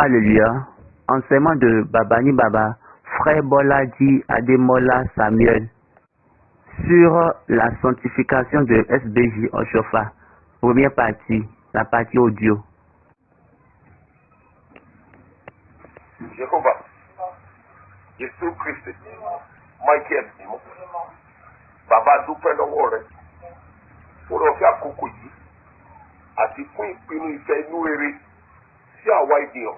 Alléluia. Enseignement de Babani Baba, Frère Boladi Ademola Samuel, sur la sanctification de SBJ Oshofa. Première partie, la partie audio. Jéhovah, Jésus Christ, Michael Bimo, Baba dúpẹ́ lọ́wọ́ rẹ̀, fún ọ̀fẹ́ àkókò yìí, àti fún ìpinnu ìfẹ́ inú rere sí àwa ènìyàn,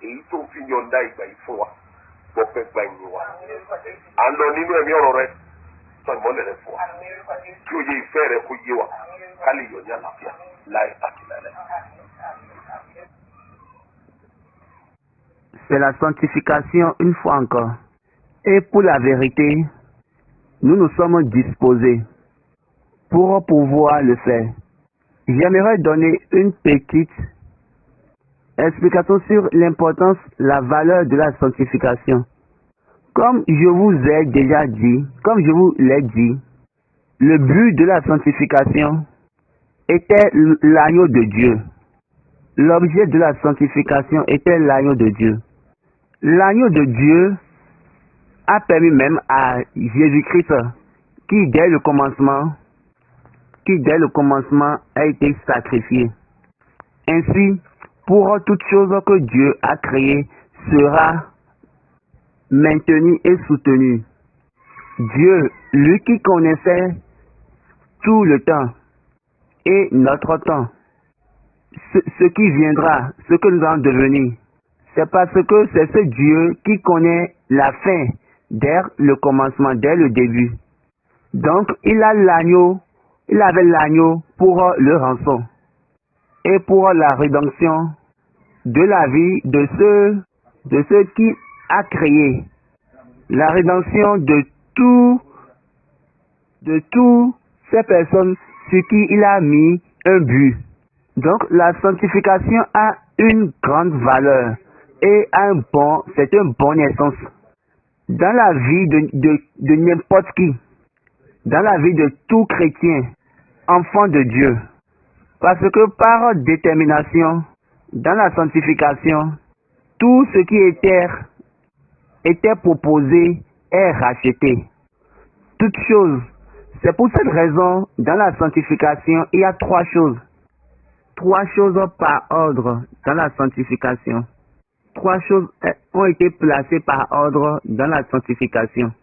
èyí tó fi yọ̀ǹda ìgbà yìí fún wa, gbọ́pẹ́ gba ìyìn wa. À ń lọ nínú ẹ̀mí ọ̀rọ̀ rẹ̀, sọ ìmọ́lẹ̀ rẹ̀ fún wa, kí òye ìfẹ́ rẹ̀ kó yé wa, ká lè yọ̀ ní àlàáfíà láì àti láìláì. C'est la sanctification une fois encore. Et pour la vérité, nous nous sommes disposés pour pouvoir le faire. J'aimerais donner une petite explication sur l'importance, la valeur de la sanctification. Comme je vous ai déjà dit, comme je vous l'ai dit, le but de la sanctification était l'agneau de Dieu. L'objet de la sanctification était l'agneau de Dieu. L'agneau de Dieu a permis même à Jésus-Christ, qui dès le commencement a été sacrifié. Ainsi, pour toute chose que Dieu a créée sera maintenue et soutenue. Dieu, lui qui connaissait tout le temps et notre temps, ce qui viendra, ce que nous allons devenir, c'est parce que c'est ce Dieu qui connaît la fin dès le commencement, dès le début. Donc, il avait l'agneau pour le rançon et pour la rédemption de la vie de ceux qui a créé. La rédemption de toutes ces personnes sur qui il a mis un but. Donc, la sanctification a une grande valeur et c'est un bon essence dans la vie de n'importe qui, dans la vie de tout chrétien, enfant de Dieu. Parce que par détermination, dans la sanctification, tout ce qui était proposé est racheté. Toute chose. C'est pour cette raison, dans la sanctification, il y a trois choses. Trois choses par ordre dans la sanctification. Trois choses ont été placées par ordre dans la sanctification.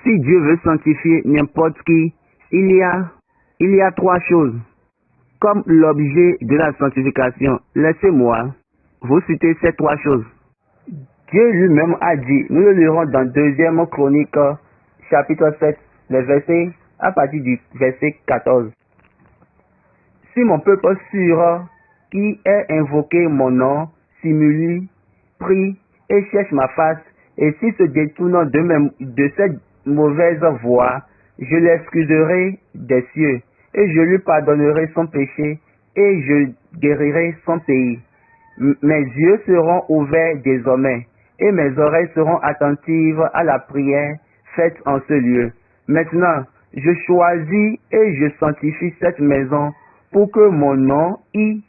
Si Dieu veut sanctifier n'importe qui, il y a trois choses comme l'objet de la sanctification. Laissez-moi vous citer ces trois choses. Dieu lui-même a dit, nous le lirons dans 2 Chronique, chapitre 7, le verset, à partir du verset 14. Si mon peuple sûr qui est invoqué mon nom, simule, prie et cherche ma face, et s'il se détourne de cette mauvaise voie, je l'excuserai des cieux, et je lui pardonnerai son péché, et je guérirai son pays. Mes yeux seront ouverts désormais, et mes oreilles seront attentives à la prière faite en ce lieu. Maintenant, je choisis et je sanctifie cette maison pour que mon nom y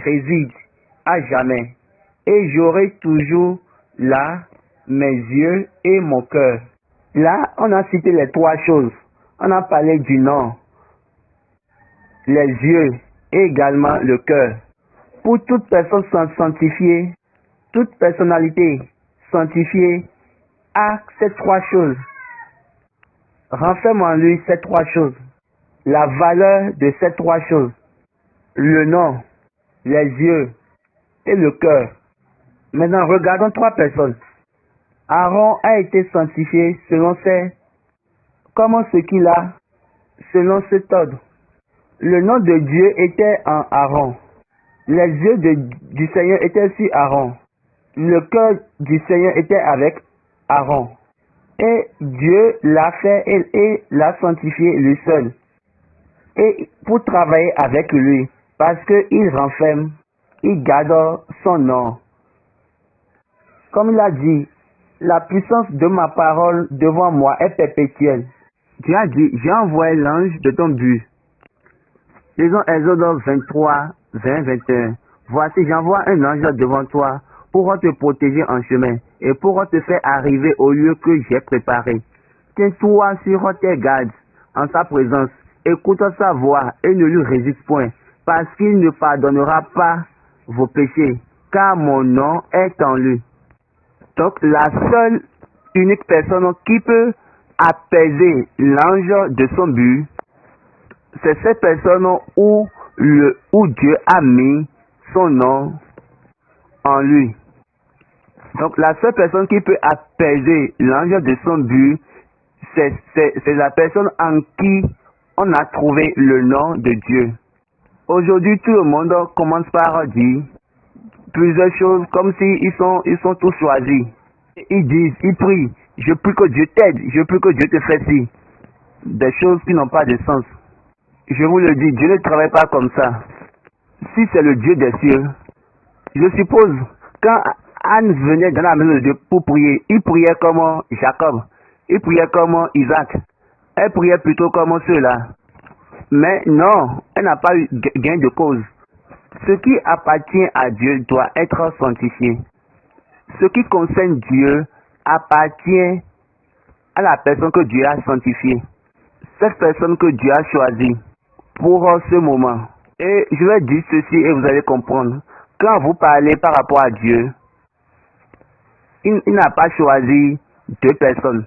réside à jamais. Et j'aurai toujours là mes yeux et mon cœur. Là, on a cité les trois choses. On a parlé du nom, les yeux et également le cœur. Pour toute personne sanctifiée, toute personnalité sanctifiée a ces trois choses. Renferme en lui ces trois choses. La valeur de ces trois choses. Le nom, les yeux et le cœur. Maintenant, regardons trois personnes. Aaron a été sanctifié selon ce qu'il a, selon cet ordre. Le nom de Dieu était en Aaron. Les yeux du Seigneur étaient sur Aaron. Le cœur du Seigneur était avec Aaron. Et Dieu l'a fait et l'a sanctifié lui seul. Et pour travailler avec lui, parce qu'il renferme, il garde son nom. Comme il a dit, la puissance de ma parole devant moi est perpétuelle. Dieu a dit, j'ai envoyé l'ange de ton but. Lisons Exode 23, 20, 21. Voici, j'envoie un ange devant toi pour te protéger en chemin et pour te faire arriver au lieu que j'ai préparé. Tiens-toi sur tes gardes en sa présence, écoute sa voix et ne lui résiste point, parce qu'il ne pardonnera pas vos péchés, car mon nom est en lui. Donc la seule unique personne qui peut apaiser l'ange de son but, c'est cette personne où Dieu a mis son nom en lui. Donc la seule personne qui peut apaiser l'ange de son but, c'est la personne en qui on a trouvé le nom de Dieu. Aujourd'hui, tout le monde commence par dire plusieurs choses comme s'ils sont tous choisis. Ils disent, ils prient, je prie que Dieu t'aide, je prie que Dieu te fasse ci. Des choses qui n'ont pas de sens. Je vous le dis, Dieu ne travaille pas comme ça. Si c'est le Dieu des cieux, je suppose, quand Anne venait dans la maison de Dieu pour prier, il priait comme Jacob, il priait comme Isaac, elle priait plutôt comme ceux-là. Mais non, elle n'a pas eu gain de cause. Ce qui appartient à Dieu doit être sanctifié. Ce qui concerne Dieu appartient à la personne que Dieu a sanctifiée. Cette personne que Dieu a choisie pour ce moment. Et je vais dire ceci et vous allez comprendre. Quand vous parlez par rapport à Dieu, il n'a pas choisi deux personnes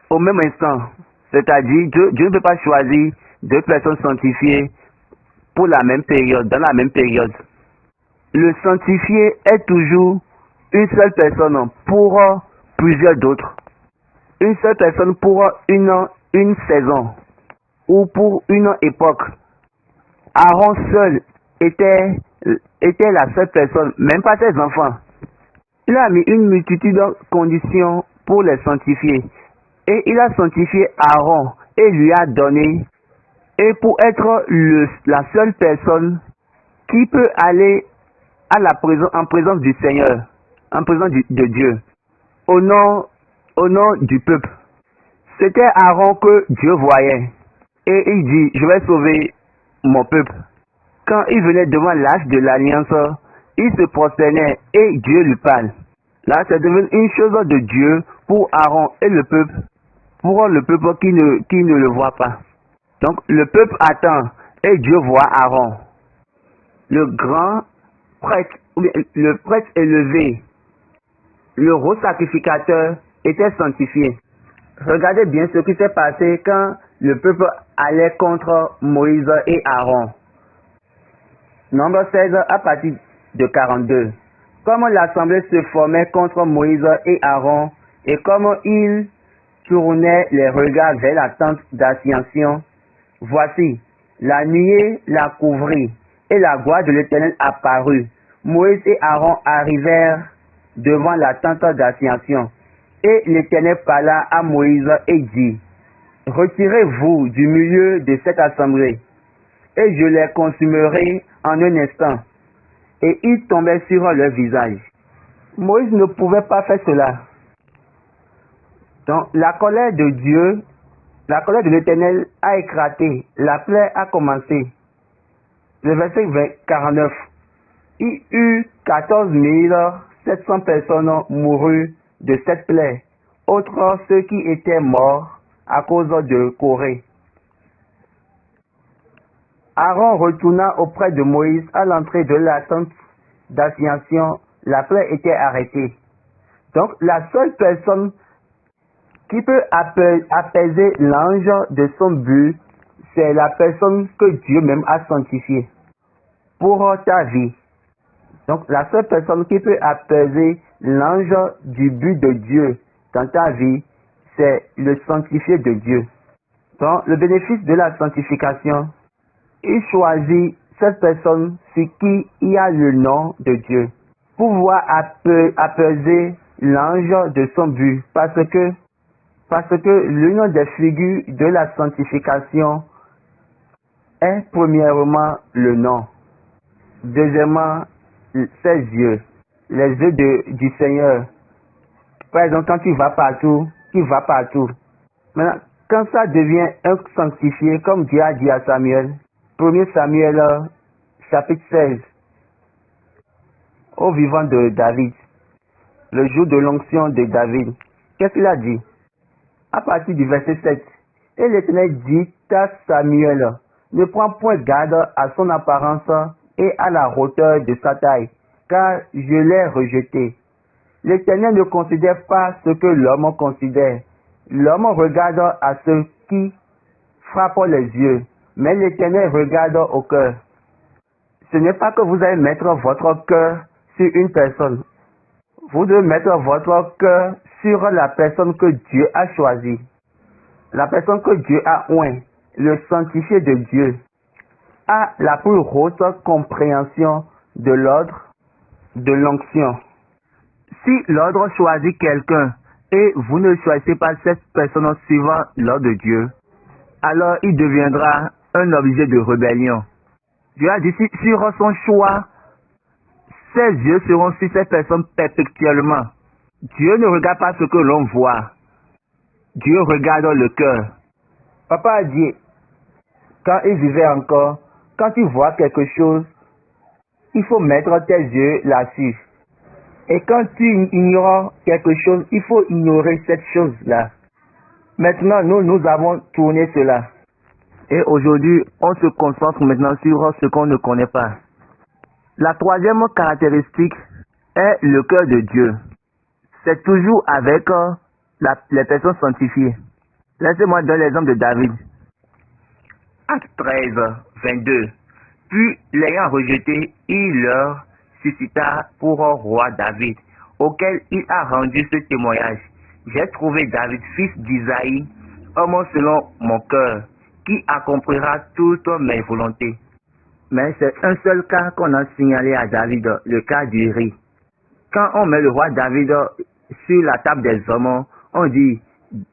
au même instant. C'est-à-dire, Dieu ne peut pas choisir deux personnes sanctifiées pour la même période, dans la même période. Le sanctifié est toujours une seule personne pour plusieurs d'autres. Une seule personne pour une saison ou pour une époque. Aaron seul était la seule personne, même pas ses enfants. Il a mis une multitude de conditions pour les sanctifier. Et il a sanctifié Aaron et lui a donné, et pour être la seule personne qui peut aller en présence du Seigneur, en présence de Dieu, au nom du peuple. C'était Aaron que Dieu voyait. Et il dit, je vais sauver mon peuple. Quand il venait devant l'arche de l'alliance, il se prosternait et Dieu lui parle. Là, c'est devenu une chose de Dieu pour Aaron et le peuple, pour le peuple qui ne le voit pas. Donc, le peuple attend et Dieu voit Aaron. Le grand prêtre, le prêtre élevé, le roi sacrificateur était sanctifié. Regardez bien ce qui s'est passé quand le peuple allait contre Moïse et Aaron. Nombre 16 à partir de 42. Comme l'assemblée se formait contre Moïse et Aaron, et comme ils tournaient les regards vers la tente d'assignation, voici, la nuée la couvrit, et la gloire de l'Éternel apparut. Moïse et Aaron arrivèrent devant la tente d'assignation, et l'Éternel parla à Moïse et dit, retirez-vous du milieu de cette assemblée, et je les consumerai en un instant. Et ils tombaient sur leur visage. Moïse ne pouvait pas faire cela. Donc la colère de Dieu, la colère de l'Éternel a éclaté, la plaie a commencé. Le verset 49. Il y eut 14 700 personnes moururent de cette plaie, autres ceux qui étaient morts à cause de Corée. Aaron retourna auprès de Moïse à l'entrée de la tente d'assignation. La plaie était arrêtée. Donc, la seule personne qui peut apaiser l'ange de son but, c'est la personne que Dieu même a sanctifiée pour ta vie. Donc, la seule personne qui peut apaiser l'ange du but de Dieu dans ta vie, c'est le sanctifié de Dieu. Donc, le bénéfice de la sanctification, il choisit cette personne sur qui il y a le nom de Dieu pour pouvoir apaiser l'ange de son but, parce que l'une des figures de la sanctification est premièrement le nom, deuxièmement ses yeux, les yeux du Seigneur. Par exemple, quand tu vas partout. Maintenant, quand ça devient un sanctifié, comme Dieu a dit à Samuel, 1 Samuel chapitre 16, au vivant de David, le jour de l'onction de David, qu'est-ce qu'il a dit? À partir du verset 7, et l'Éternel dit à Samuel, ne prends point garde à son apparence et à la hauteur de sa taille, car je l'ai rejeté. L'Éternel ne considère pas ce que l'homme considère. L'homme regarde à ce qui frappe les yeux, mais l'Éternel regarde au cœur. Ce n'est pas que vous allez mettre votre cœur sur une personne. Vous devez mettre votre cœur sur la personne que Dieu a choisie. La personne que Dieu a oint, le sanctifié de Dieu, a la plus haute compréhension de l'ordre de l'onction. Si l'ordre choisit quelqu'un et vous ne choisissez pas cette personne suivant l'ordre de Dieu, alors il deviendra un objet de rébellion. Dieu a dit sur son choix, ses yeux seront sur cette personne perpétuellement. Dieu ne regarde pas ce que l'on voit. Dieu regarde le cœur. Papa a dit, quand il vivait encore, quand tu vois quelque chose, il faut mettre tes yeux là-dessus. Et quand tu ignores quelque chose, il faut ignorer cette chose-là. Maintenant, nous avons tourné cela. Et aujourd'hui, on se concentre maintenant sur ce qu'on ne connaît pas. La troisième caractéristique est le cœur de Dieu. C'est toujours avec les personnes sanctifiées. Laissez-moi donner l'exemple de David. Acte 13, 22. Puis, l'ayant rejeté, il leur suscita pour roi David, auquel il a rendu ce témoignage. J'ai trouvé David, fils d'Isaïe, homme selon mon cœur, qui accomplira toutes mes volontés. Mais c'est un seul cas qu'on a signalé à David, le cas du riz. Quand on met le roi David sur la table des hommes, on dit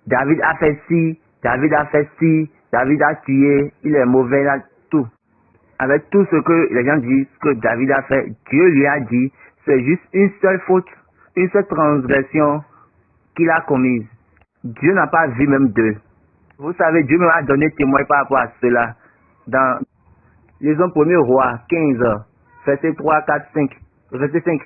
David a fait ci, David a fait ci, David a tué, il est mauvais là, tout. Avec tout ce que les gens disent que David a fait, Dieu lui a dit, c'est juste une seule faute, une seule transgression qu'il a commise. Dieu n'a pas vu même deux. Vous savez, Dieu m'a donné témoin par rapport à cela. Dans les 1er Roi 15, verset 3, 4, 5, verset 5.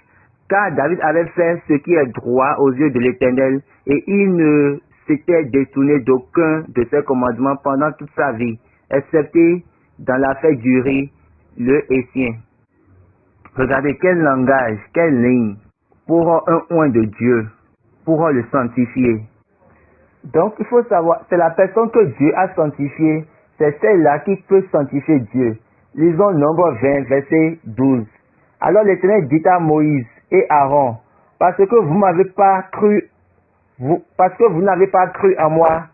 Car David avait fait ce qui est droit aux yeux de l'Éternel, et il ne s'était détourné d'aucun de ses commandements pendant toute sa vie, excepté dans l'affaire du riz, le Hétien. Regardez quel langage, quelle ligne, pour un oint de Dieu, pour le sanctifier. Donc il faut savoir, c'est la personne que Dieu a sanctifiée, c'est celle-là qui peut sanctifier Dieu. Lisons Nombre 20, verset 12. Alors l'Éternel dit à Moïse et Aaron, parce que vous n'avez pas cru en moi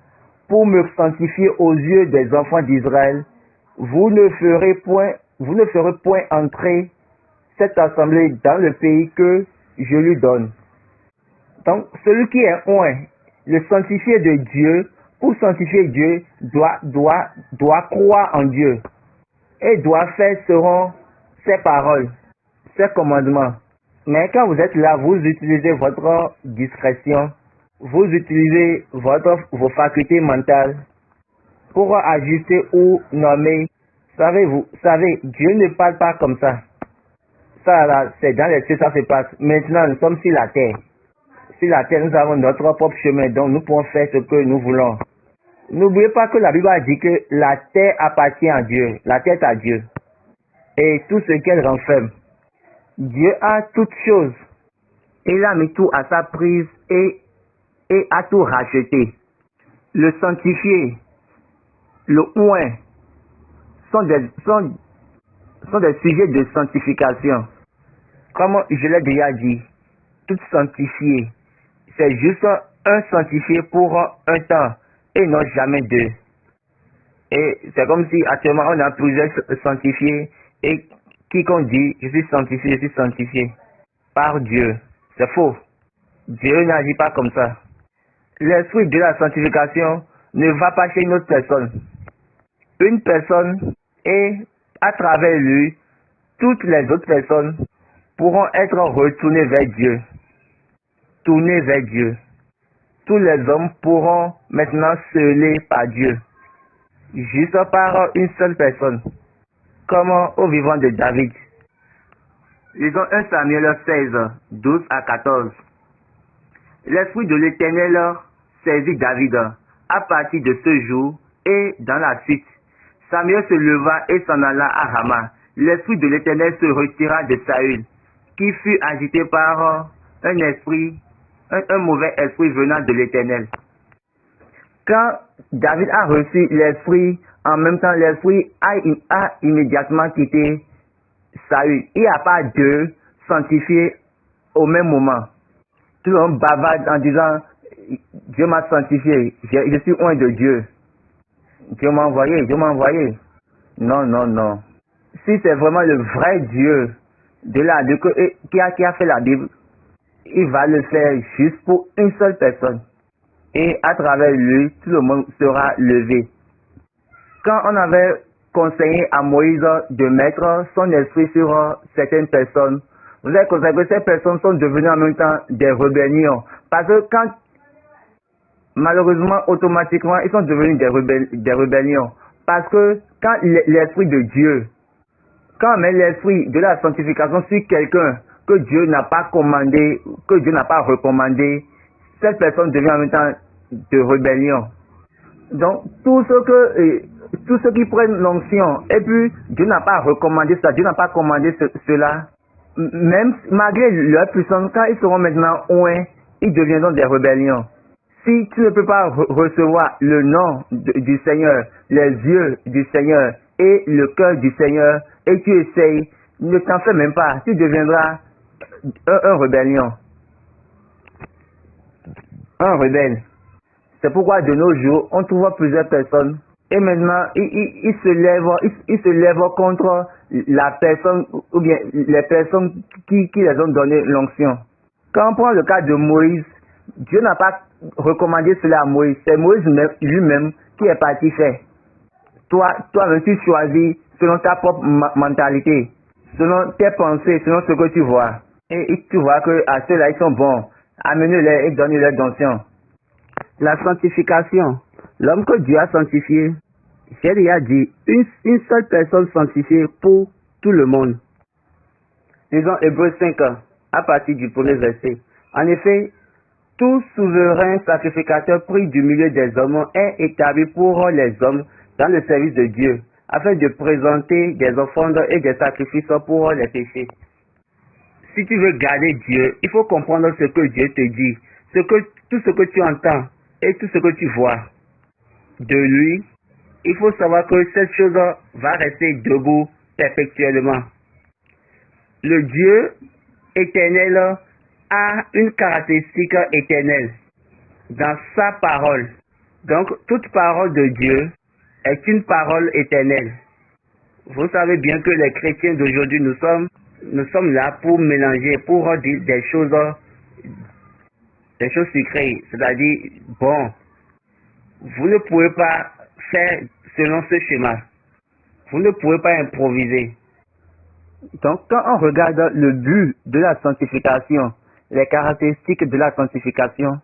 pour me sanctifier aux yeux des enfants d'Israël, vous ne ferez point entrer cette assemblée dans le pays que je lui donne. Donc, celui qui est oint, le sanctifié de Dieu, pour sanctifier Dieu, doit croire en Dieu et doit faire selon ses paroles, ses commandements. Mais quand vous êtes là, vous utilisez votre discrétion, vous utilisez vos facultés mentales pour ajuster ou nommer. Savez, Dieu ne parle pas comme ça. Ça là, c'est dans les cieux, ça se passe. Maintenant, nous sommes sur la terre. Sur la terre, nous avons notre propre chemin, donc nous pouvons faire ce que nous voulons. N'oubliez pas que la Bible a dit que la terre appartient à Dieu. La terre est à Dieu. Et tout ce qu'elle renferme. Dieu a toutes choses. Il a mis tout à sa prise et a tout racheté. Le sanctifié, le oint, sont des sujets de sanctification. Comme je l'ai déjà dit, tout sanctifié, c'est juste un sanctifié pour un temps et non jamais deux. Et c'est comme si actuellement on a plusieurs sanctifiés et quiconque dit je suis sanctifié par Dieu. C'est faux. Dieu n'agit pas comme ça. L'esprit de la sanctification ne va pas chez une autre personne. Une personne et à travers lui, toutes les autres personnes pourront être retournées vers Dieu. Tournées vers Dieu. Tous les hommes pourront maintenant scellés par Dieu. Juste par une seule personne. Comme au vivant de David. Lisons 1 Samuel 16, 12 à 14. L'Esprit de l'Éternel saisit David à partir de ce jour et dans la suite. Samuel se leva et s'en alla à Rama. L'Esprit de l'Éternel se retira de Saül, qui fut agité par un mauvais esprit venant de l'Éternel. Quand David a reçu l'Esprit, en même temps l'Esprit a immédiatement quitté Saül. Il n'y a pas deux sanctifiés au même moment. Tout le monde bavarde en disant Dieu m'a sanctifié, je suis loin de Dieu. Dieu m'a envoyé. Non, non, non. Si c'est vraiment le vrai Dieu qui a fait la Bible, il va le faire juste pour une seule personne. Et à travers lui, tout le monde sera levé. Quand on avait conseillé à Moïse de mettre son esprit sur certaines personnes, vous avez constaté que ces personnes sont devenues en même temps des rébellions. Parce que malheureusement, automatiquement, ils sont devenus des rébellions. Parce que quand l'Esprit de Dieu, quand on met l'Esprit de la sanctification sur quelqu'un que Dieu n'a pas commandé, que Dieu n'a pas recommandé, cette personne devient en même temps de rébellion. Donc, tous ceux qui prennent l'onction, et puis Dieu n'a pas recommandé ça, Dieu n'a pas commandé cela, même malgré leur puissance, quand ils seront maintenant oints, ils deviendront des rébellions. Si tu ne peux pas recevoir le nom du Seigneur, les yeux du Seigneur et le cœur du Seigneur, et tu essayes, ne t'en fais même pas, tu deviendras un rébellion. Un rebelle. C'est pourquoi de nos jours, on trouve plusieurs personnes, et maintenant, ils se lèvent contre la personne, ou bien les personnes qui les ont donné l'onction. Quand on prend le cas de Moïse, Dieu n'a pas recommandé cela à Moïse, c'est Moïse lui-même qui est parti faire. Toi-même, tu choisis selon ta propre mentalité, selon tes pensées, selon ce que tu vois. Et tu vois que à ceux-là, ils sont bons. Amenez-les et donnez-leur d'onction. La sanctification. L'homme que Dieu a sanctifié, j'ai déjà dit, une seule personne sanctifiée pour tout le monde. Lisons Hébreux 5, à partir du premier verset. En effet, tout souverain sacrificateur pris du milieu des hommes est établi pour les hommes dans le service de Dieu, afin de présenter des offrandes et des sacrifices pour les péchés. Si tu veux garder Dieu, il faut comprendre ce que Dieu te dit, tout ce que tu entends et tout ce que tu vois de lui. Il faut savoir que cette chose va rester debout perpétuellement. Le Dieu éternel a une caractéristique éternelle dans sa parole. Donc, toute parole de Dieu est une parole éternelle. Vous savez bien que les chrétiens d'aujourd'hui, nous sommes là pour mélanger, pour dire des choses sucrées. C'est-à-dire, bon, vous ne pouvez pas faire selon ce schéma. Vous ne pouvez pas improviser. Donc, quand on regarde le but de la sanctification, les caractéristiques de la sanctification,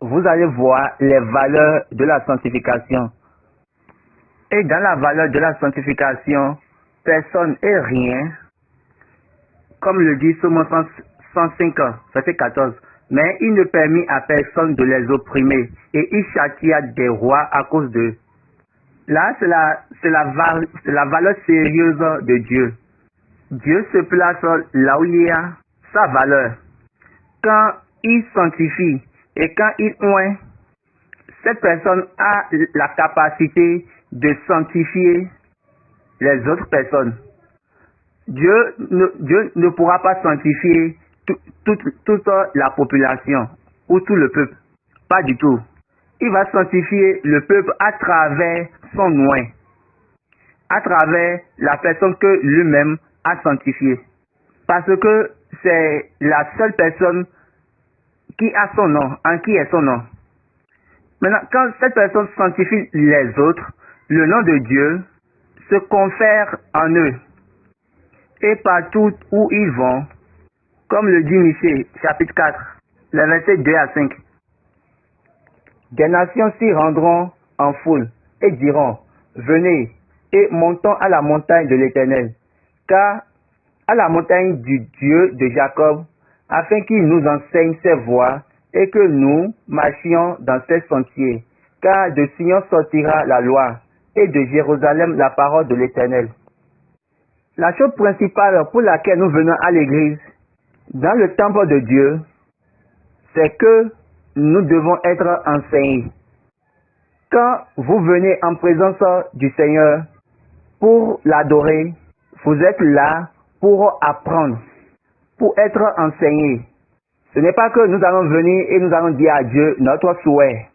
vous allez voir les valeurs de la sanctification. Et dans la valeur de la sanctification, personne et rien, comme le dit Psaume 105, verset 14, mais il ne permit à personne de les opprimer, et il châtia des rois à cause d'eux. Là, c'est la valeur sérieuse de Dieu. Dieu se place là où il y a sa valeur. Quand il sanctifie et quand il oint, cette personne a la capacité de sanctifier les autres personnes. Dieu ne pourra pas sanctifier toute la population ou tout le peuple. Pas du tout. Il va sanctifier le peuple à travers son oint, à travers la personne que lui-même a sanctifiée. Parce que c'est la seule personne qui a son nom, en qui est son nom. Maintenant, quand cette personne sanctifie les autres, le nom de Dieu se confère en eux. Et partout où ils vont, comme le dit Michée, chapitre 4, les versets 2 à 5. Des nations s'y rendront en foule et diront, venez et montons à la montagne de l'Éternel, car à la montagne du Dieu de Jacob, afin qu'il nous enseigne ses voies et que nous marchions dans ses sentiers. Car de Sion sortira la loi et de Jérusalem la parole de l'Éternel. La chose principale pour laquelle nous venons à l'église, dans le temple de Dieu, c'est que nous devons être enseignés. Quand vous venez en présence du Seigneur pour l'adorer, vous êtes là pour apprendre, pour être enseigné. Ce n'est pas que nous allons venir et nous allons dire à Dieu notre souhait.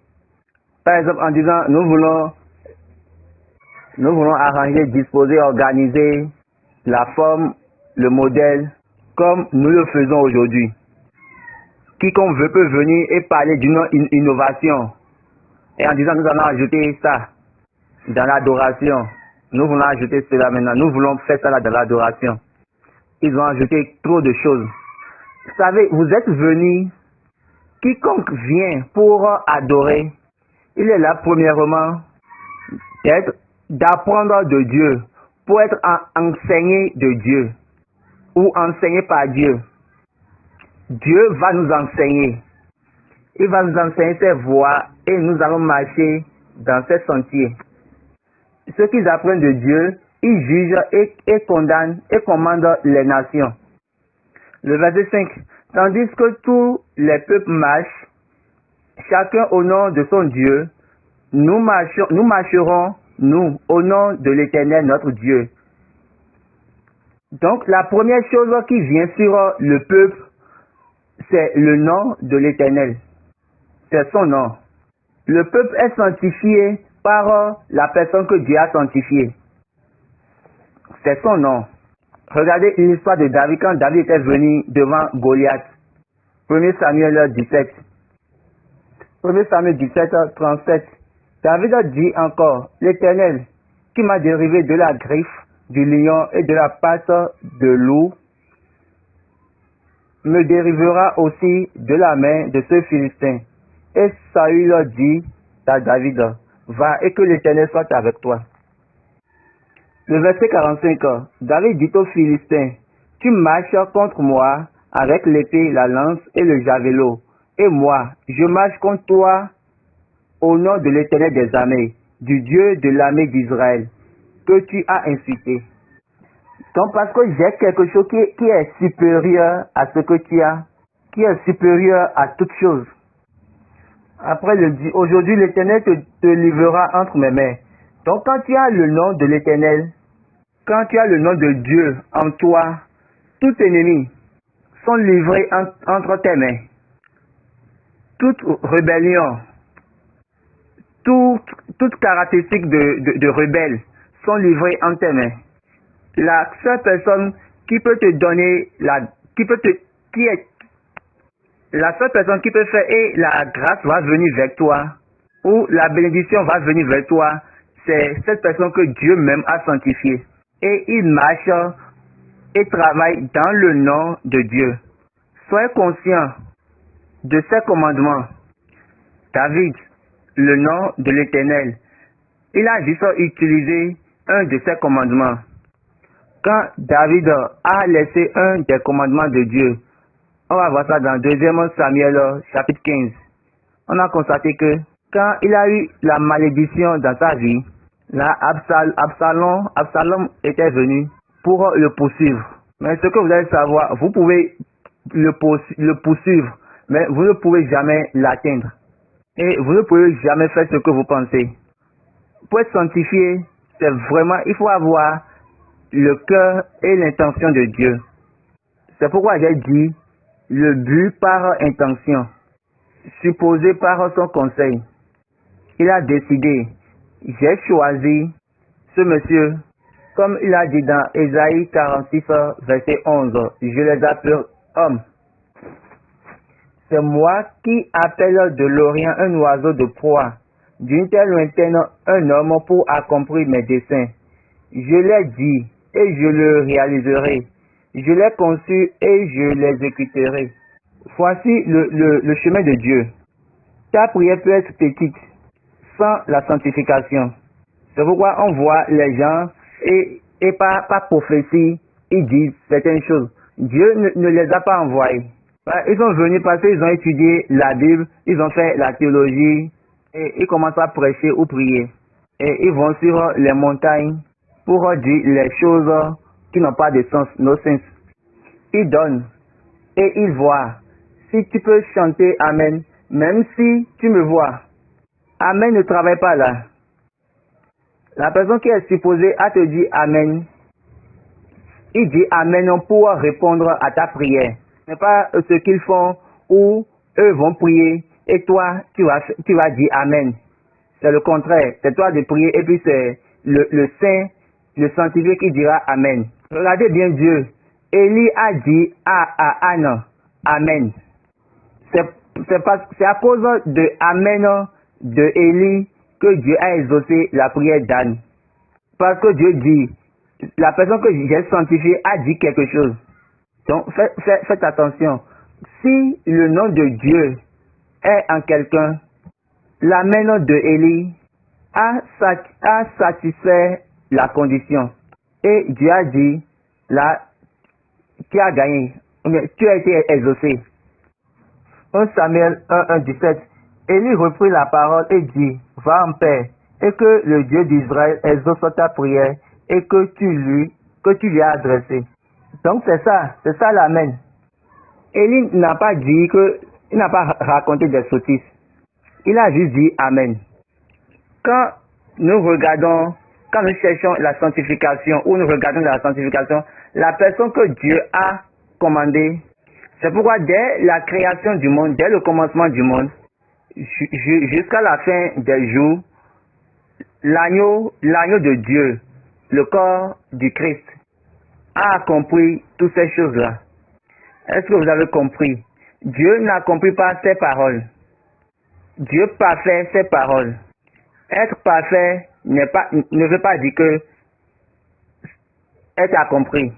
Par exemple, en disant, nous voulons arranger, disposer, organiser la forme, le modèle, comme nous le faisons aujourd'hui. Quiconque veut peut venir et parler d'une innovation. Et en disant, nous allons ajouter ça dans l'adoration. Nous voulons ajouter cela maintenant. Nous voulons faire ça là dans l'adoration. Ils ont ajouté trop de choses. Vous savez, vous êtes venus, quiconque vient pour adorer, il est là premièrement d'apprendre de Dieu, pour être enseigné de Dieu, ou enseigné par Dieu. Dieu va nous enseigner. Il va nous enseigner ses voies et nous allons marcher dans ses sentiers. Ceux qui apprennent de Dieu, ils jugent et condamnent et commandent les nations. Le verset 5. Tandis que tous les peuples marchent, chacun au nom de son Dieu, nous marcherons, nous, au nom de l'Éternel, notre Dieu. Donc, la première chose qui vient sur le peuple, c'est le nom de l'Éternel. C'est son nom. Le peuple est sanctifié par la personne que Dieu a sanctifiée. C'est son nom. Regardez l'histoire de David quand David était venu devant Goliath. 1 Samuel 17. 1 Samuel 17, 37. David a dit encore, l'Éternel, qui m'a dérivé de la griffe du lion et de la patte de loup, me dérivera aussi de la main de ce Philistin. Et Saül dit à David, va et que l'Éternel soit avec toi. Le verset 45, David dit aux Philistins, tu marches contre moi avec l'épée, la lance et le javelot, et moi, je marche contre toi au nom de l'Éternel des armées, du Dieu de l'armée d'Israël, que tu as insulté. Donc parce que j'ai quelque chose qui est supérieur à ce que tu as, qui est supérieur à toute chose. Après, il dit, aujourd'hui l'Éternel te livrera entre mes mains. Donc quand tu as le nom de l'Éternel, quand tu as le nom de Dieu en toi, tout ennemi sont livrés entre tes mains. Toute rébellion, toute caractéristique de rebelle sont livrées entre tes mains. La seule personne qui peut te donner la seule personne qui peut faire et la grâce va venir vers toi, ou la bénédiction va venir vers toi, c'est cette personne que Dieu même a sanctifiée. Et il marche et travaille dans le nom de Dieu. Soyez conscients de ces commandements. David, le nom de l'Éternel, il a juste utilisé un de ces commandements. Quand David a laissé un des commandements de Dieu, on va voir ça dans 2 Samuel chapitre 15. On a constaté que quand il a eu la malédiction dans sa vie, là, Absalom était venu pour le poursuivre. Mais ce que vous allez savoir, vous pouvez le poursuivre, mais vous ne pouvez jamais l'atteindre. Et vous ne pouvez jamais faire ce que vous pensez. Pour être sanctifié, c'est vraiment, il faut avoir le cœur et l'intention de Dieu. C'est pourquoi j'ai dit, le but par intention, supposé par son conseil. Il a décidé, j'ai choisi ce monsieur, comme il a dit dans Ésaïe 46, verset 11, je les appelle hommes. C'est moi qui appelle de l'Orient un oiseau de proie, d'une terre lointaine un homme pour accomplir mes desseins. Je l'ai dit et je le réaliserai. Je l'ai conçu et je l'exécuterai. Voici le chemin de Dieu. Ta prière peut être petite sans la sanctification. C'est pourquoi on voit les gens et par prophétie ils disent certaines choses. Dieu ne les a pas envoyés. Ils sont venus parce qu'ils ont étudié la Bible, ils ont fait la théologie, et ils commencent à prêcher ou prier. Et ils vont sur les montagnes pour dire les choses qui n'ont pas de sens, no sense. Ils donnent et ils voient. Si tu peux chanter Amen, même si tu me vois, Amen ne travaille pas là. La personne qui est supposée à te dire Amen, il dit Amen pour répondre à ta prière. Ce n'est pas ce qu'ils font où eux vont prier et toi, tu vas dire Amen. C'est le contraire. C'est toi de prier et puis c'est le saint, le sanctifié qui dira Amen. Regardez bien Dieu. Élie a dit à Anne, Amen. C'est à cause de Amen de Élie que Dieu a exaucé la prière d'Anne. Parce que Dieu dit, la personne que j'ai sanctifiée a dit quelque chose. Donc faites attention. Si le nom de Dieu est en quelqu'un, l'Amen de Élie a satisfait la condition. Et Dieu a dit, là, tu as gagné, tu as été exaucé. 1 Samuel 1:17. Élie reprit la parole et dit, va en paix, et que le Dieu d'Israël exauce ta prière et que tu lui as adressé. Donc c'est ça l'Amen. Élie n'a pas dit il n'a pas raconté des sottises. Il a juste dit Amen. Quand nous cherchons la sanctification ou nous regardons la sanctification, la personne que Dieu a commandée, c'est pourquoi dès la création du monde, dès le commencement du monde, jusqu'à la fin des jours, l'agneau de Dieu, le corps du Christ, a accompli toutes ces choses-là. Est-ce que vous avez compris? Dieu n'accomplit pas ses paroles. Dieu parfait ses paroles. Être parfait ne veut pas dire que être accompli.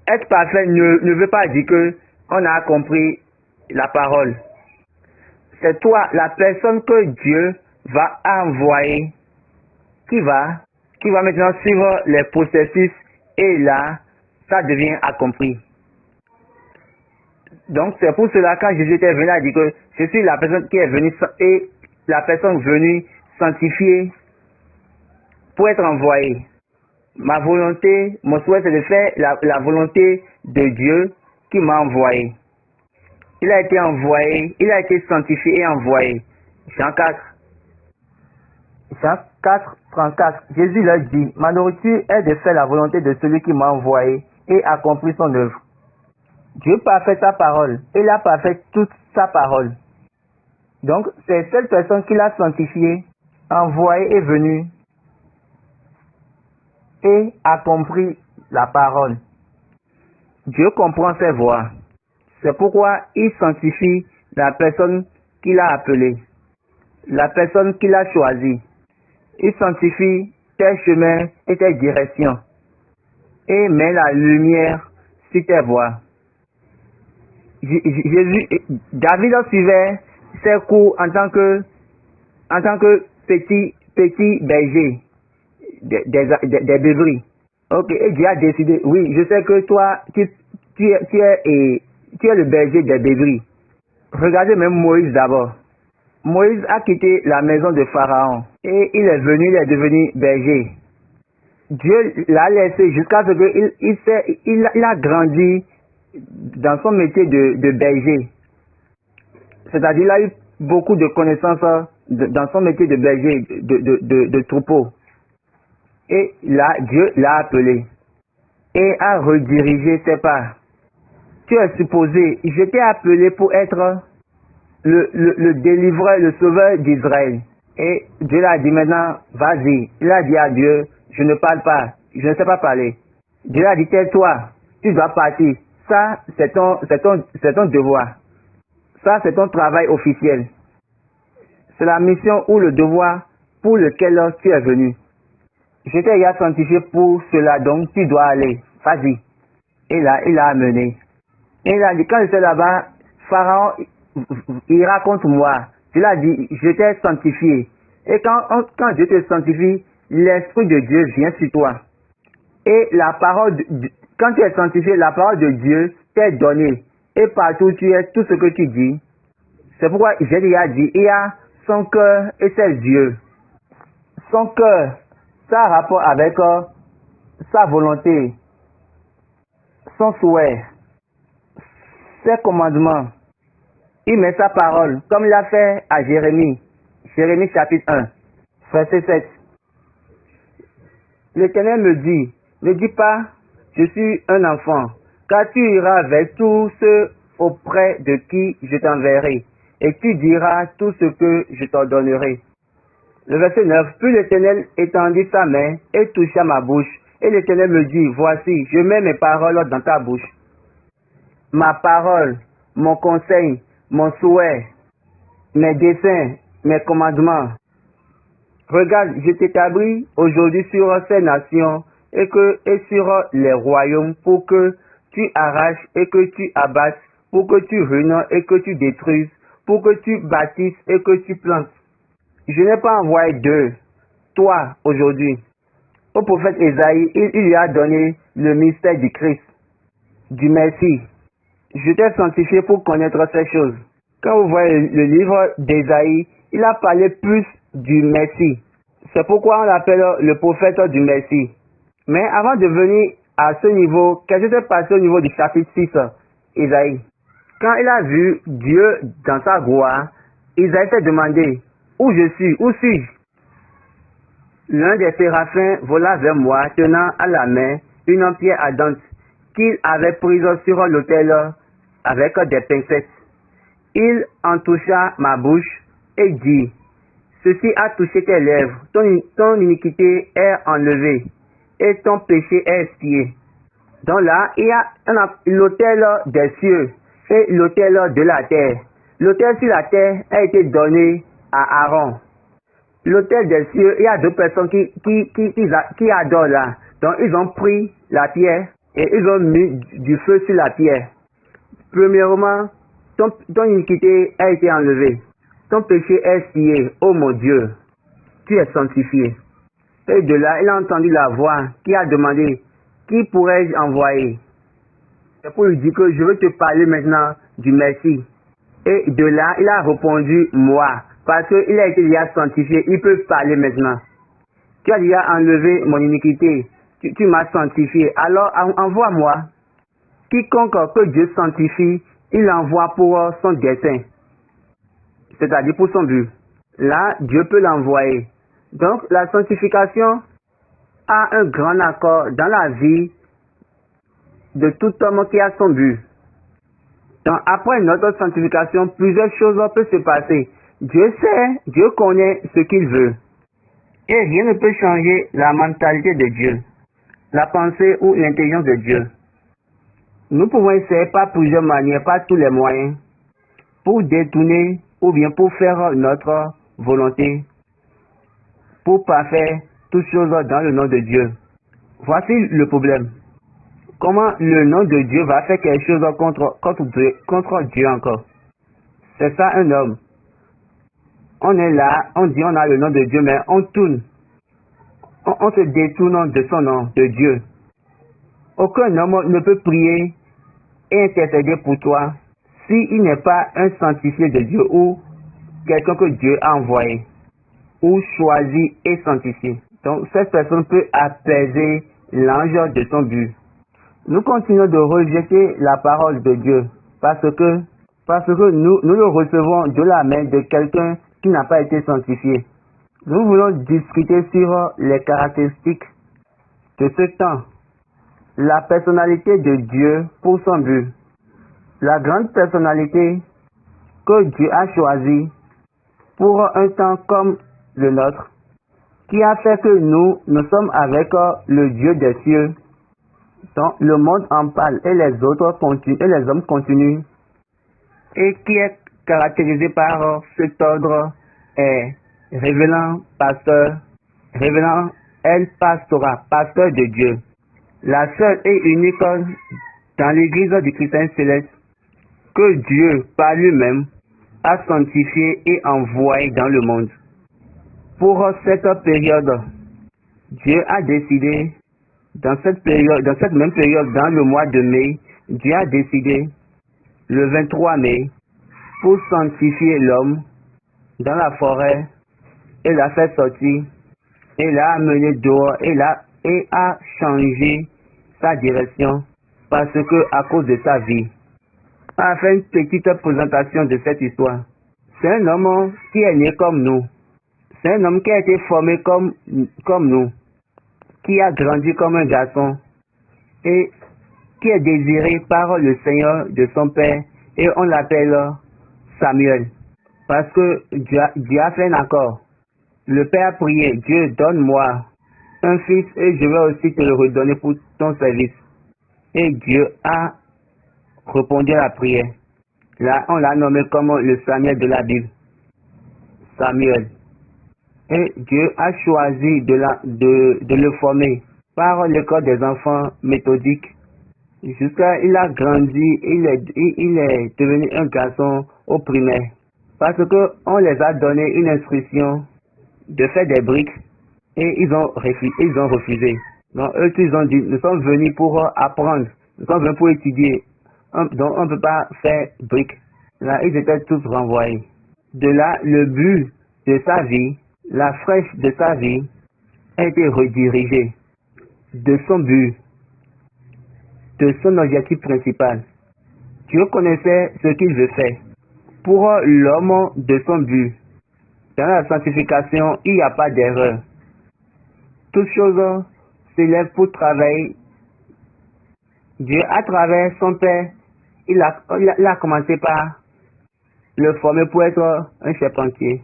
Être parfait ne veut pas dire que on a compris la parole. C'est toi, la personne que Dieu va envoyer, qui va maintenant suivre les processus et là, ça devient accompli. Donc c'est pour cela quand Jésus était venu, il a dit que je suis la personne qui est venue et la personne venue sanctifier pour être envoyée. Ma volonté, mon souhait c'est de faire la volonté de Dieu qui m'a envoyé. Il a été envoyé, il a été sanctifié et envoyé. Jean 4, 34. Jésus leur dit, ma nourriture est de faire la volonté de celui qui m'a envoyé et accomplir son œuvre. Dieu parfait sa parole, et il a parfait toute sa parole. Donc, c'est cette personne qui l'a sanctifié, envoyé et venu, et a compris la parole. Dieu comprend ses voies. C'est pourquoi il sanctifie la personne qu'il a appelée, la personne qu'il a choisie. Il sanctifie tes chemins et tes directions, et met la lumière sur tes voies. David suivait ses cours en tant que petit berger des brebis. Ok, et Dieu a décidé, oui, je sais que toi, tu es le berger des brebis. Regardez même Moïse d'abord. Moïse a quitté la maison de Pharaon et il est devenu berger. Dieu l'a laissé jusqu'à ce qu'il a grandi dans son métier de berger. C'est-à-dire, il a eu beaucoup de connaissances dans son métier de berger, de troupeau. Et là, Dieu l'a appelé et a redirigé ses pas. Tu es supposé, je t'ai appelé pour être le délivreur, le sauveur d'Israël. Et Dieu l'a dit maintenant, vas-y. Il a dit à Dieu, je ne parle pas, je ne sais pas parler. Dieu a dit, tais-toi, tu dois partir. Ça, c'est ton devoir. Ça, c'est ton travail officiel. C'est la mission ou le devoir pour lequel tu es venu. Je t'ai déjà sanctifié pour cela, donc tu dois aller. Vas-y. Et là, il l'a amené. Et il a dit, quand j'étais là-bas, Pharaon, il raconte moi. Il a dit, je t'ai sanctifié. Et quand je te sanctifie, l'Esprit de Dieu vient sur toi. Et la parole, Quand tu es sanctifié, la parole de Dieu t'est donnée. Et partout tu es, tout ce que tu dis. C'est pourquoi j'ai déjà dit, il y a son cœur et ses yeux. Son cœur, ça a rapport avec sa volonté, son souhait, ses commandements. Il met sa parole, comme il a fait à Jérémie. Jérémie chapitre 1, verset 7. L'Éternel me dit, ne dis pas, je suis un enfant, car tu iras avec tous ceux auprès de qui je t'enverrai, et tu diras tout ce que je t'ordonnerai. Le verset 9, puis l'Éternel étendit sa main et toucha ma bouche, et l'Éternel me dit, voici, je mets mes paroles dans ta bouche. Ma parole, mon conseil, mon souhait, mes desseins, mes commandements. Regarde, je t'établis aujourd'hui sur ces nations et sur les royaumes pour que tu arraches et que tu abattes, pour que tu ruines et que tu détruises, pour que tu bâtisses et que tu plantes. Je n'ai pas envoyé toi aujourd'hui. Au prophète Ésaïe, il lui a donné le mystère du Christ, du Messie. Je t'ai sanctifié pour connaître ces choses. Quand vous voyez le livre d'Ésaïe, il a parlé plus du Messie. C'est pourquoi on l'appelle le prophète du Messie. Mais avant de venir à ce niveau, qu'est-ce qui s'est passé au niveau du chapitre 6, Ésaïe? Quand il a vu Dieu dans sa gloire, Ésaïe s'est demandé, où je suis, où suis-je? L'un des séraphins vola vers moi, tenant à la main une pierre ardente qu'il avait prise sur l'autel avec des pincettes. Il en toucha ma bouche et dit, ceci a touché tes lèvres, ton iniquité est enlevée et ton péché est expié. Donc là, il y a l'autel des cieux et l'autel de la terre. L'autel sur la terre a été donné à Aaron. L'autel des cieux, il y a deux personnes qui adorent là. Donc ils ont pris la pierre et ils ont mis du feu sur la pierre. Premièrement, ton iniquité a été enlevée. Ton péché est expié. Oh mon Dieu, tu es sanctifié. Et de là, il a entendu la voix qui a demandé, qui pourrais-je envoyer? C'est pour lui dire que je veux te parler maintenant du Messie. Et de là, il a répondu, moi. Parce qu'il a été déjà sanctifié, il peut parler maintenant. Tu as déjà enlevé mon iniquité. Tu m'as sanctifié. Alors envoie-moi. Quiconque que Dieu sanctifie, il l'envoie pour son dessein. C'est-à-dire pour son but. Là, Dieu peut l'envoyer. Donc, la sanctification a un grand accord dans la vie de tout homme qui a son but. Donc, après notre sanctification, plusieurs choses peuvent se passer. Dieu sait, Dieu connaît ce qu'il veut. Et rien ne peut changer la mentalité de Dieu, la pensée ou l'intelligence de Dieu. Nous pouvons essayer par plusieurs manières, par tous les moyens, pour détourner ou bien pour faire notre volonté, pour parfaire toutes choses dans le nom de Dieu. Voici le problème. Comment le nom de Dieu va faire quelque chose contre Dieu encore? C'est ça un homme. On est là, on dit on a le nom de Dieu, mais on tourne. On se détourne de son nom, de Dieu. Aucun homme ne peut prier et intercéder pour toi s'il n'est pas un sanctifié de Dieu ou quelqu'un que Dieu a envoyé ou choisi et sanctifié. Donc cette personne peut apaiser l'ange de son but. Nous continuons de rejeter la parole de Dieu parce que nous le recevons de la main de quelqu'un qui n'a pas été sanctifié. Nous voulons discuter sur les caractéristiques de ce temps, la personnalité de Dieu pour son but, la grande personnalité que Dieu a choisie pour un temps comme le nôtre, qui a fait que nous sommes avec le Dieu des cieux. Donc le monde en parle et les autres continuent, et les hommes continuent, et qui est caractérisé par cet ordre est révélant pasteur, révélant El Pastora, pasteur de Dieu, la seule et unique dans l'église du chrétien céleste que Dieu par lui-même a sanctifié et envoyé dans le monde. Pour cette période, Dieu a décidé Dans cette même période, dans le mois de mai, Dieu a décidé, le 23 mai, pour sanctifier l'homme dans la forêt, et l'a fait sortir, et l'a amené dehors, et a changé sa direction, parce que à cause de sa vie. On a fait une petite présentation de cette histoire. C'est un homme qui est né comme nous. C'est un homme qui a été formé comme nous, qui a grandi comme un garçon, et qui est désiré par le Seigneur de son père, et on l'appelle Samuel. Parce que Dieu a fait un accord. Le père a prié, Dieu, donne-moi un fils et je vais aussi te le redonner pour ton service. Et Dieu a répondu à la prière. Là, on l'a nommé comme le Samuel de la Bible. Samuel. Et Dieu a choisi de le former par l'école des enfants méthodiques. Jusqu'à il a grandi, il est devenu un garçon au primaire. Parce que on les a donné une instruction de faire des briques et ils ont refusé. Donc eux ils ont dit, nous sommes venus pour apprendre, nous sommes venus pour étudier. Donc on ne peut pas faire briques. Là, ils étaient tous renvoyés. De là, le but de sa vie, la flèche de sa vie, a été redirigée de son but, de son objectif principal. Dieu connaissait ce qu'il veut faire. Pour l'homme de son but, dans la sanctification, il n'y a pas d'erreur. Toute chose s'élève pour travailler. Dieu, à travers son Père, il a commencé par le former pour être un charpentier.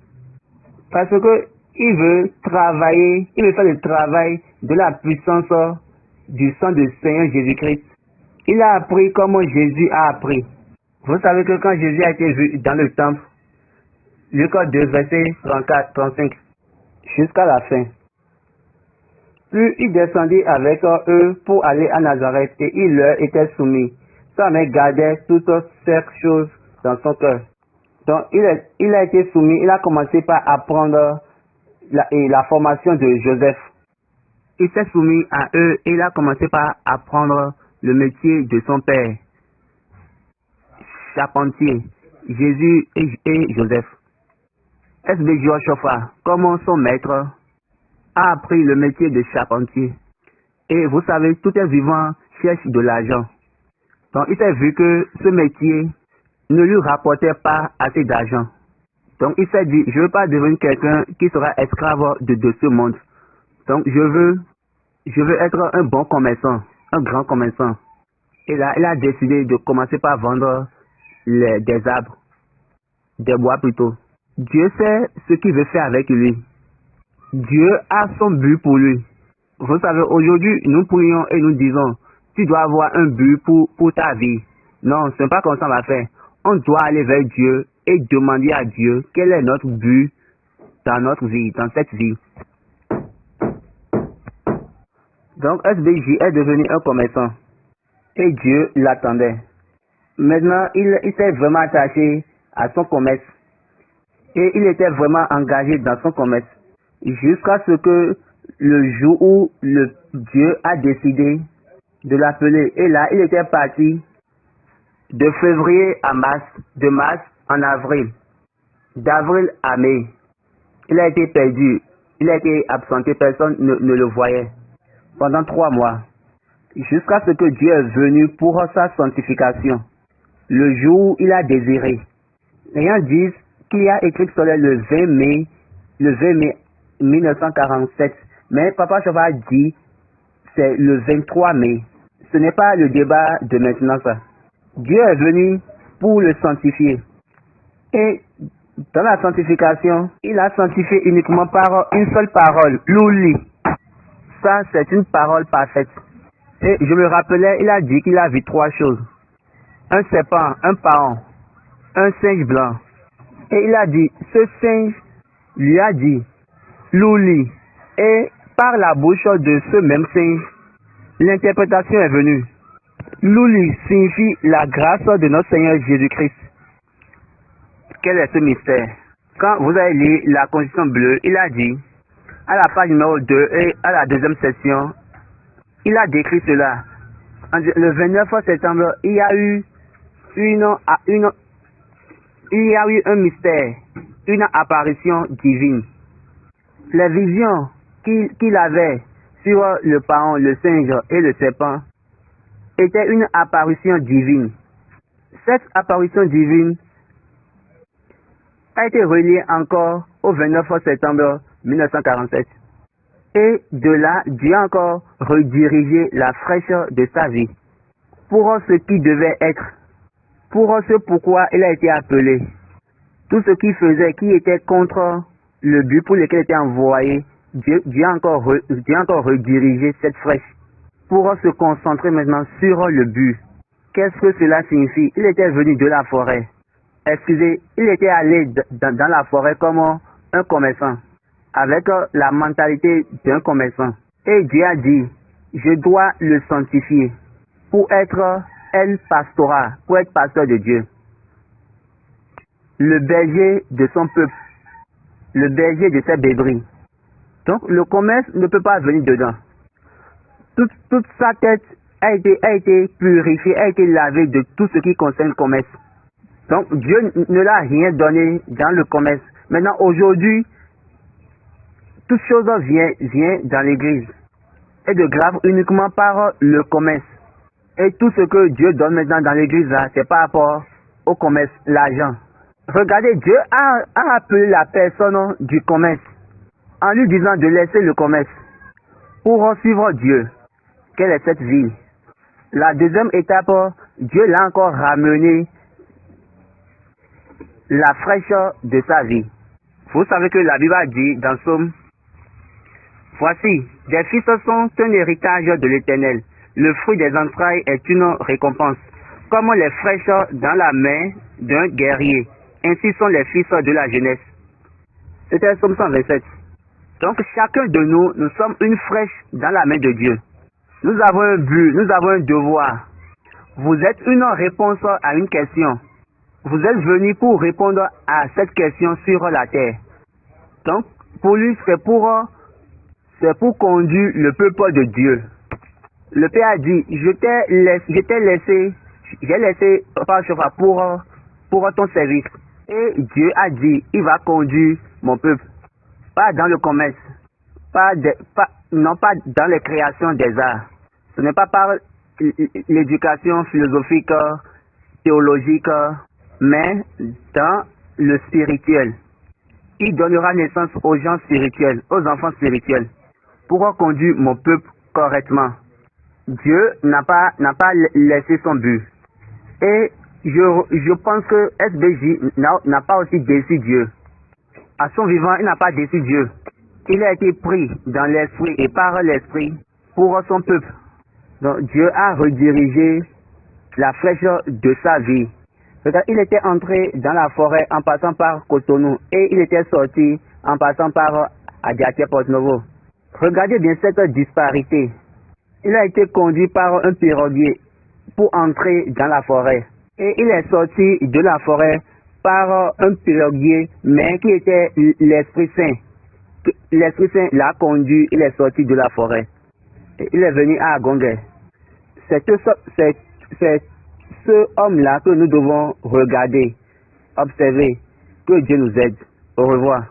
Parce que il veut travailler, il veut faire le travail de la puissance du sang du Seigneur Jésus-Christ. Il a appris comme Jésus a appris. Vous savez que quand Jésus a été vu dans le temple, Luc 2, verset 34-35, jusqu'à la fin. Puis il descendit avec eux pour aller à Nazareth et il leur était soumis. Sa mère gardait toutes ces choses dans son cœur. Donc il a été soumis, il a commencé par apprendre la formation de Joseph. Il s'est soumis à eux et il a commencé par apprendre le métier de son père. Charpentier, Jésus et Joseph. S.B. Joshua, comme son maître, a appris le métier de charpentier. Et vous savez, tout un vivant cherche de l'argent. Donc il s'est vu que ce métier ne lui rapportait pas assez d'argent. Donc il s'est dit, je ne veux pas devenir quelqu'un qui sera esclave de ce monde. Donc je veux être un bon commerçant, un grand commerçant. Et là, il a décidé de commencer par vendre des arbres, des bois plutôt. Dieu sait ce qu'il veut faire avec lui. Dieu a son but pour lui. Vous savez, aujourd'hui, nous prions et nous disons, tu dois avoir un but pour ta vie. Non, ce n'est pas comme ça on va faire. On doit aller vers Dieu et demander à Dieu quel est notre but dans notre vie, dans cette vie. Donc, SBJ est devenu un commerçant. Et Dieu l'attendait. Maintenant, il s'est vraiment attaché à son commerce. Et il était vraiment engagé dans son commerce. Jusqu'à ce que le jour où Dieu a décidé de l'appeler. Et là, il était parti de février à mars, de mars en avril, d'avril à mai. Il a été perdu, il a été absenté, personne ne le voyait pendant 3 mois. Jusqu'à ce que Dieu est venu pour sa sanctification. Le jour où il a désiré. Les gens disent qu'il y a écrit sur le 20 mai 1947. Mais Papa Chauva dit c'est le 23 mai. Ce n'est pas le débat de maintenant ça. Dieu est venu pour le sanctifier. Et dans la sanctification, il a sanctifié uniquement par une seule parole, l'ouli. Ça, c'est une parole parfaite. Et je me rappelais, il a dit qu'il a vu 3 choses. Un serpent, un paon, un singe blanc. Et il a dit, ce singe lui a dit, l'ouli. Et par la bouche de ce même singe, l'interprétation est venue. L'ouli signifie la grâce de notre Seigneur Jésus-Christ. Quel est ce mystère? Quand vous avez lu la Constitution bleue, il a dit, à la page numéro 2 et à la 2e section, Il a décrit cela. Le 29 septembre, il y a eu un mystère, une apparition divine. Les visions qu'il avait sur le paon, le singe et le serpent étaient une apparition divine. Cette apparition divine a été reliée encore au 29 septembre 1947. Et de là, Dieu a encore redirigé la flèche de sa vie pour ce qui devait être, pour ce pourquoi il a été appelé. Tout ce qu'il faisait, qui était contre le but pour lequel il était envoyé, Dieu a encore redirigé cette flèche pour se concentrer maintenant sur le but. Qu'est-ce que cela signifie? Il était venu de la forêt. Excusez, il était allé dans la forêt comme un commerçant, avec la mentalité d'un commerçant. Et Dieu a dit, je dois le sanctifier pour être El Pastora, pour être pasteur de Dieu. Le berger de son peuple, le berger de ses bébris. Donc le commerce ne peut pas venir dedans. Toute sa tête a été purifiée, a été lavée de tout ce qui concerne le commerce. Donc Dieu ne l'a rien donné dans le commerce. Maintenant aujourd'hui, toute chose vient dans l'église. Et de grave uniquement par le commerce. Et tout ce que Dieu donne maintenant dans l'église là, c'est par rapport au commerce, l'argent. Regardez, Dieu a appelé la personne du commerce en lui disant de laisser le commerce pour suivre Dieu. Quelle est cette vie? La deuxième étape, Dieu l'a encore ramené la fraîcheur de sa vie. Vous savez que la Bible a dit dans Psaume, voici, des fils sont un héritage de l'Éternel. Le fruit des entrailles est une récompense. Comme les fraîcheurs dans la main d'un guerrier, ainsi sont les fils de la jeunesse. C'était Psaume 127. Donc chacun de nous sommes une flèche dans la main de Dieu. Nous avons un but, nous avons un devoir. Vous êtes une réponse à une question. Vous êtes venu pour répondre à cette question sur la terre. Donc, pour lui, c'est pour conduire le peuple de Dieu. Le Père a dit, j'ai laissé par chauffard pour ton service. Et Dieu a dit, il va conduire mon peuple. Pas dans le commerce, non pas dans les créations des arts. Ce n'est pas par l'éducation philosophique, théologique, mais dans le spirituel. Il donnera naissance aux gens spirituels, aux enfants spirituels, pour conduire mon peuple correctement. Dieu n'a pas laissé son but. Et je pense que SBJ n'a pas aussi déçu Dieu. À son vivant, il n'a pas déçu Dieu. Il a été pris dans l'esprit et par l'esprit pour son peuple. Donc Dieu a redirigé la flèche de sa vie. Il était entré dans la forêt en passant par Cotonou et il était sorti en passant par Adiaté Porto-Novo. Regardez bien cette disparité. Il a été conduit par un piroguier pour entrer dans la forêt. Et il est sorti de la forêt par un piroguier, mais qui était l'Esprit Saint. L'Esprit Saint l'a conduit, il est sorti de la forêt. Et il est venu à Agongé. C'est ce homme-là que nous devons regarder, observer, que Dieu nous aide. Au revoir.